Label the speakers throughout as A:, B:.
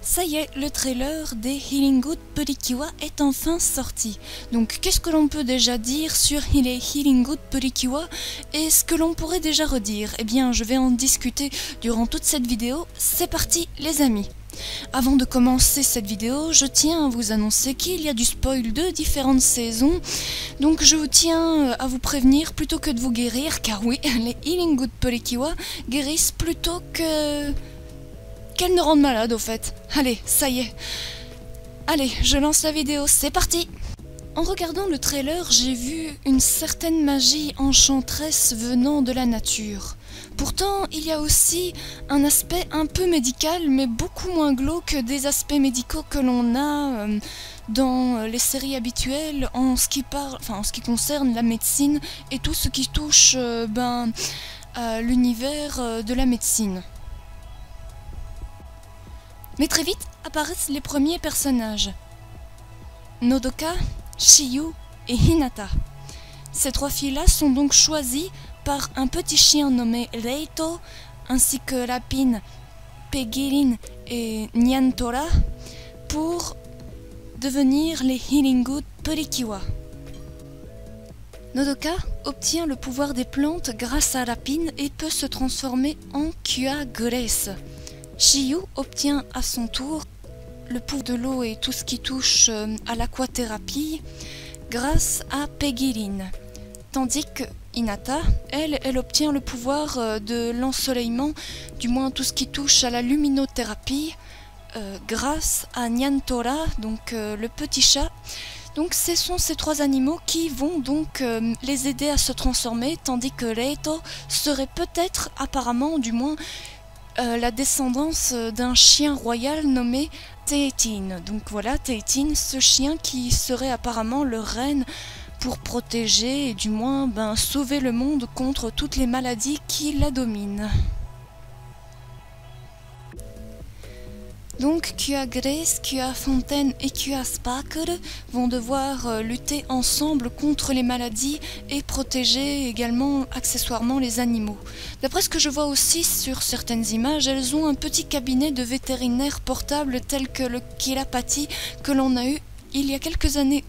A: Ça y est, le trailer des Healing Good Purikiwa est enfin sorti. Donc qu'est-ce que l'on peut déjà dire sur les Healing Good Purikiwa et ce que l'on pourrait déjà redire? Eh bien, je vais en discuter durant toute cette vidéo. C'est parti les amis. Avant de commencer cette vidéo, je tiens à vous annoncer qu'il y a du spoil de différentes saisons. Donc je tiens à vous prévenir plutôt que de vous guérir, car oui, les Healing Good Purikiwa guérissent plutôt qu'elles ne rendent malade au fait. Allez, ça y est. Allez, je lance la vidéo, c'est parti! En regardant le trailer, j'ai vu une certaine magie enchanteresse venant de la nature. Pourtant, il y a aussi un aspect un peu médical, mais beaucoup moins glauque que des aspects médicaux que l'on a dans les séries habituelles en ce qui concerne la médecine et tout ce qui touche à l'univers de la médecine. Mais très vite apparaissent les premiers personnages. Nodoka, Shiyu et Hinata. Ces trois filles-là sont donc choisies par un petit chien nommé Reito, ainsi que Lapine, Pegilin et Nyantora, pour devenir les Healing Good Purikiwa. Nodoka obtient le pouvoir des plantes grâce à Lapine et peut se transformer en Kua Grace. Shiyu obtient à son tour le pouvoir de l'eau et tout ce qui touche à l'aquathérapie grâce à Pegilin. Tandis que Hinata, elle obtient le pouvoir de l'ensoleillement, du moins tout ce qui touche à la luminothérapie, grâce à Nyantora, donc le petit chat. Donc ce sont ces trois animaux qui vont donc les aider à se transformer, tandis que Reito serait peut-être, apparemment du moins, la descendance d'un chien royal nommé Teitin. Donc voilà, Teitin, ce chien qui serait apparemment le reine pour protéger et du moins sauver le monde contre toutes les maladies qui la dominent. Donc Kua Grace, Kua Fontaine et Kua Sparkle vont devoir lutter ensemble contre les maladies et protéger également accessoirement les animaux. D'après ce que je vois aussi sur certaines images, elles ont un petit cabinet de vétérinaire portable tel que le Kirapati que l'on a eu il y a quelques années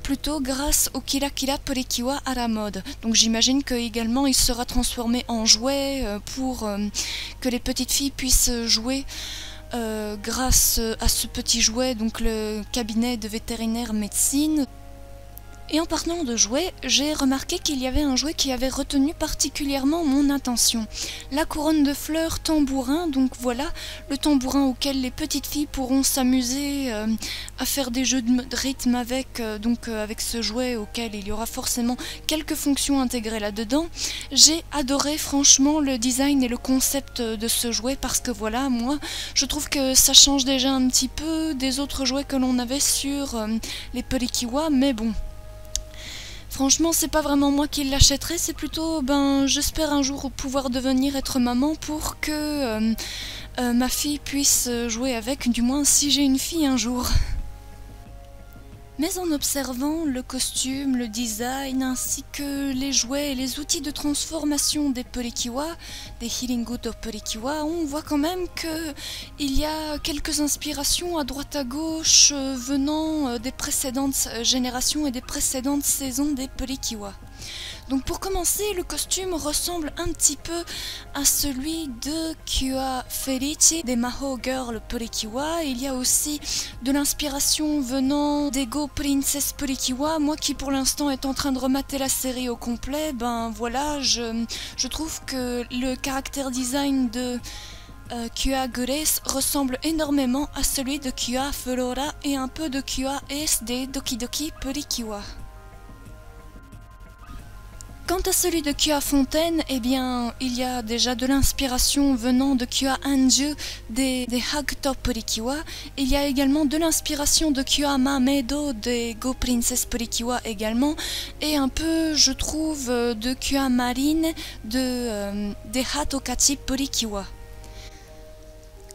A: plutôt grâce au Kira Kira Purikiwa à la mode. Donc j'imagine qu'également il sera transformé en jouet pour que les petites filles puissent jouer grâce à ce petit jouet, donc le cabinet de vétérinaire médecine. Et en parlant de jouets, j'ai remarqué qu'il y avait un jouet qui avait retenu particulièrement mon attention. La couronne de fleurs tambourin, donc voilà, le tambourin auquel les petites filles pourront s'amuser à faire des jeux de rythme avec, avec ce jouet auquel il y aura forcément quelques fonctions intégrées là-dedans. J'ai adoré franchement le design et le concept de ce jouet parce que voilà, moi, je trouve que ça change déjà un petit peu des autres jouets que l'on avait sur les Purikiwa, mais bon. Franchement, c'est pas vraiment moi qui l'achèterai, c'est plutôt, j'espère un jour pouvoir devenir être maman pour que ma fille puisse jouer avec, du moins si j'ai une fille un jour. Mais en observant le costume, le design, ainsi que les jouets et les outils de transformation des Purikiwa, des Healing Good Purikiwa, on voit quand même qu'il y a quelques inspirations à droite à gauche venant des précédentes générations et des précédentes saisons des Purikiwa. Donc pour commencer, le costume ressemble un petit peu à celui de Kua Felici des Mahou Girl Purikiwa. Il y a aussi de l'inspiration venant des Go Princess Purikiwa. Moi qui pour l'instant est en train de remater la série au complet, voilà, je trouve que le caractère design de Kua Grace ressemble énormément à celui de Kua Flora et un peu de Kua Ace des Doki Doki Purikiwa. Quant à celui de Kua Fontaine, eh bien, il y a déjà de l'inspiration venant de Kua Anju des Hakuto Purikiwa. Il y a également de l'inspiration de Kua Mamedo des Go Princess Purikiwa également. Et un peu, je trouve, de Kua Marine des Hatokachi Purikiwa.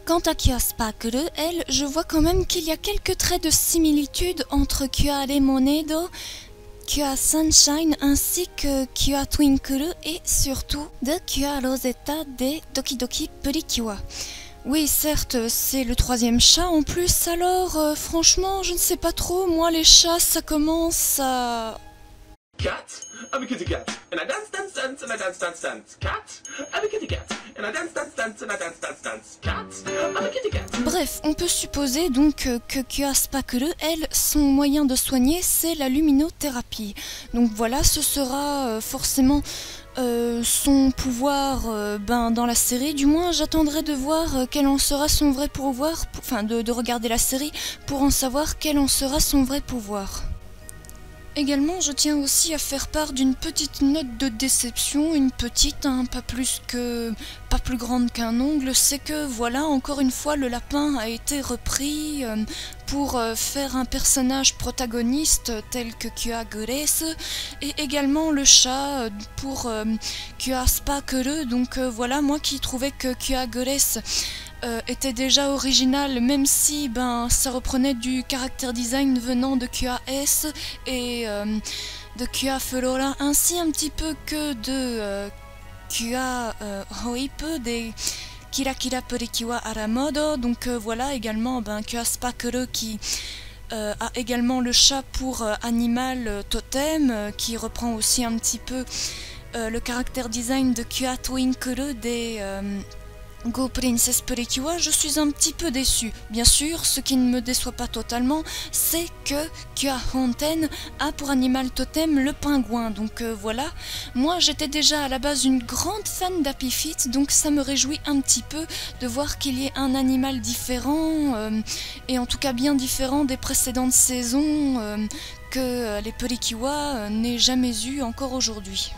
A: Quant à Kua Sparkle, elle, je vois quand même qu'il y a quelques traits de similitude entre Kua Lemonedo, Kua Sunshine ainsi que Kua Twinkle et surtout de Kua Rosetta des Doki Doki Purikiwa. Oui, certes, c'est le troisième chat en plus, alors franchement, je ne sais pas trop, moi les chats, ça commence à...
B: Cat, I'm a kitty cat, and I dance, dance, dance, and I dance, dance, dance. Cat, I'm a kitty cat, and I dance, dance, dance, and I dance, dance, dance. Cat, I'm a kitty cat.
A: Bref, on peut supposer donc que Kyaspakuru, elle, son moyen de soigner, c'est la luminothérapie. Donc voilà, ce sera forcément son pouvoir dans la série. Du moins, j'attendrai de voir quel en sera son vrai pouvoir, enfin de regarder la série pour en savoir quel en sera son vrai pouvoir. Également, je tiens aussi à faire part d'une petite note de déception, une petite, hein, pas plus grande qu'un ongle, c'est que voilà, encore une fois, le lapin a été repris pour faire un personnage protagoniste tel que Kyaguresu, et également le chat pour Kyaspakuru. Donc voilà, moi qui trouvais que Kyaguresu était déjà original, même si ça reprenait du caractère design venant de QAS et de QA Flora, ainsi un petit peu que de QA Hoip, des Kira Kira Purikiwa Aramodo. Donc voilà, également Kyaspakuru qui a également le chat pour animal totem, qui reprend aussi un petit peu le caractère design de QA Twinkle des Go Princess Purikiwa. Je suis un petit peu déçue. Bien sûr, ce qui ne me déçoit pas totalement, c'est que Kya Honten a pour animal totem le pingouin. Donc voilà, moi j'étais déjà à la base une grande fan d'Happy Feet, donc ça me réjouit un petit peu de voir qu'il y ait un animal différent, et en tout cas bien différent des précédentes saisons que les Purikiwa n'aient jamais eu encore aujourd'hui.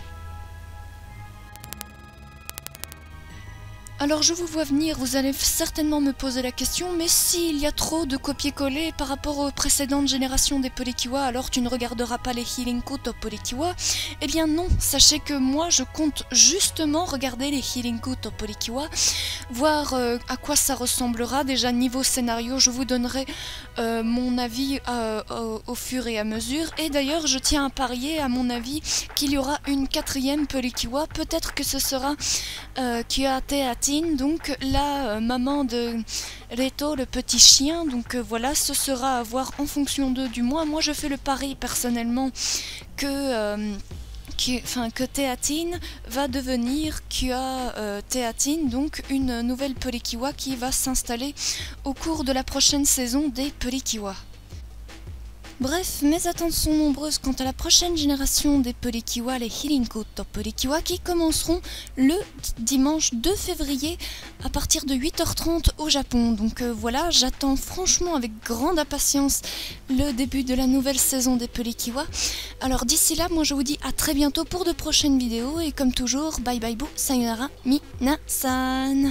A: Alors je vous vois venir, vous allez certainement me poser la question, mais s'il y a trop de copier-coller par rapport aux précédentes générations des Purikiwa, alors tu ne regarderas pas les Hirinkuto Purikiwa? Eh bien non, sachez que moi je compte justement regarder les Hirinkuto Purikiwa, voir à quoi ça ressemblera. Déjà niveau scénario, je vous donnerai mon avis au fur et à mesure, et d'ailleurs je tiens à parier à mon avis qu'il y aura une quatrième Purikiwa, peut-être que ce sera Kyateatin, donc la maman de Reto, le petit chien. Donc voilà, ce sera à voir en fonction d'eux. Du moins, moi je fais le pari personnellement que Teatin va devenir Kyateatin, donc une nouvelle Purikiwa qui va s'installer au cours de la prochaine saison des Purikiwa. Bref, mes attentes sont nombreuses quant à la prochaine génération des Purikiwa, les Hirinkuto Purikiwa, qui commenceront le dimanche 2 février à partir de 8h30 au Japon. Donc voilà, j'attends franchement avec grande impatience le début de la nouvelle saison des Purikiwa. Alors d'ici là, moi je vous dis à très bientôt pour de prochaines vidéos, et comme toujours, bye bye boo, sayonara, minasan.